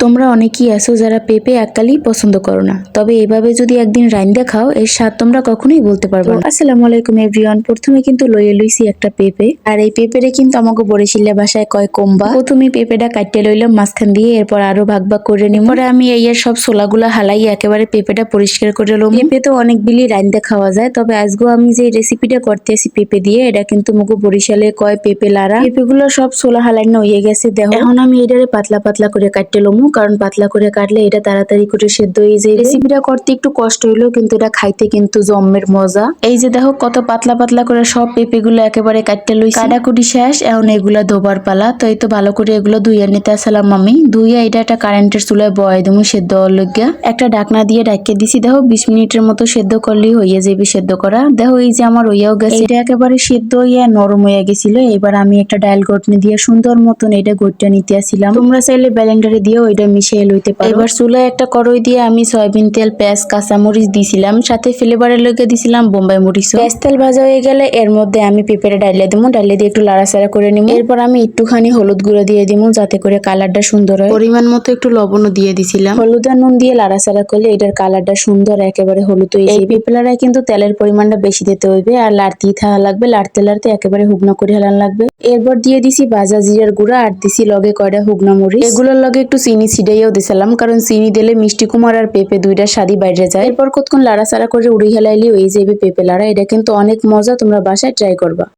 তোমরা অনেকেই আছো যারা পেঁপে এককালেই পছন্দ করো না, তবে এইভাবে যদি একদিন রাইন্দা খাও এর স্বাদ তোমরা কখনোই বলতে পারবে না। আসসালামু আলাইকুম এভরিওয়ান। প্রথমে কিন্তু লইছি একটা পেঁপে, আর এই পেঁপেরে কিন্তু আমাকে বরিশালের ভাষায় কয় কোম্বা। প্রথমে পেঁপেটা কাটতে লইলাম মাঝখান দিয়ে, এরপর আরো ভাগ ভাগ করে নিব। পরে আমি এই সব ছোলাগুলা হালাই একেবারে পেঁপেটা পরিষ্কার করে লম। পেঁপে তো অনেক বিলি রাইন্দা খাওয়া যায়, তবে আজকেও আমি যে রেসিপিটা করতেছি পেঁপে দিয়ে, এটা কিন্তু মুগো বরিশালে কয় পেঁপে লারা। পেঁপেগুলো সব ছোলা হালাই না হয়ে গেছে দেখো। এখন আমি এটারে পাতলা পাতলা করে কাটতে লমু, কারণ পাতলা করে কাটলে এটা তাড়াতাড়ি করে সেদ্ধ হয়ে যায়। রেসিপিটা করতে একটু কষ্ট হইলেও কিন্তু এটা খাইতে কিন্তু জম্মের মজা। এই যে দেখো কত পাতলা পাতলা করে সব পেঁপে গুলো একেবারে কাটতে লইছি। কাটাকুটি শেষ, এখন এগুলা ধোবার পালা। তো এই তো ভালো করে এগুলো ধুইয়া নিতে আসলাম আমি। ধুইয়া এটা একটা কারেন্টের চুলায় বয় দেবো সেদ্ধ হওয়ার লইগা। একটা ঢাকনা দিয়ে ঢাকিয়ে দিছি। দেখো 20 মিনিটের মতো সেদ্ধ করলেই হইয়া যাবে সেদ্ধ করা। দেখো এই যে আমার হইয়াও গেছে। এটা একেবারে সেদ্ধ হইয়া নরম হইয়া গেছিল। এবার আমি একটা ডাল ঘটনি দিয়ে সুন্দর মতন এটা গড়টা নিতে আসিলাম। তোমরা চাইলে ব্লেন্ডারে দিয়েও এটা মিশিয়ে লইতে পারো। এবার চুলায় একটা কড়াই দিয়ে আমি সয়াবিন তেল, পেঁয়াজ, কাঁচামরিচ দিছিলাম, সাথে ফ্লেভারের লইগে দিছিলাম বোম্বাই মরিচ। পেঁয়াজ তেল ভাজা হয়ে গেলে এর মধ্যে আমি পেঁপেটা ডাইলে দিব। ডাইলে দিয়ে একটু লাড়াচাড়া করে নিব। এরপর আমি একটুখানি হলুদ গুঁড়ো দিয়ে দিব, যাতে করে কালারটা সুন্দর হয়। পরিমাণ মতো একটু লবণও দিয়ে দিছিলাম। হলুদ আর নুন দিয়ে লাড়াচাড়া করলে এটার কালারটা সুন্দর একেবারে হলুদ হয়ে যাবে। পেঁপে লাড়ায় কিন্তু তেলের পরিমাণটা বেশি দিতে হইবে, আর লাড়তেই থাকা লাগবে। লাড়তে লাড়তে একেবারে হুগনা করে হেলান লাগবে। এরপর দিয়ে দিছি ভাজা জিরার গুঁড়া, আর দিছি লগে কয়টা হুগনা মরিচ। এগুলোর লগে একটু চিনি ছিটাইয়াও দিছিলাম, কারণ চিনি দিলে মিষ্টি কুমড় আর পেঁপে দুইটার স্বাদই বাইরে যায়। এরপর কতক্ষণ লাড়াচাড়া করে উড়ি হেলাইলি হয়ে যাবে পেঁপে লাড়া। এটা কিন্তু অনেক মজা, তোমরা বাসায় ট্রাই করবা।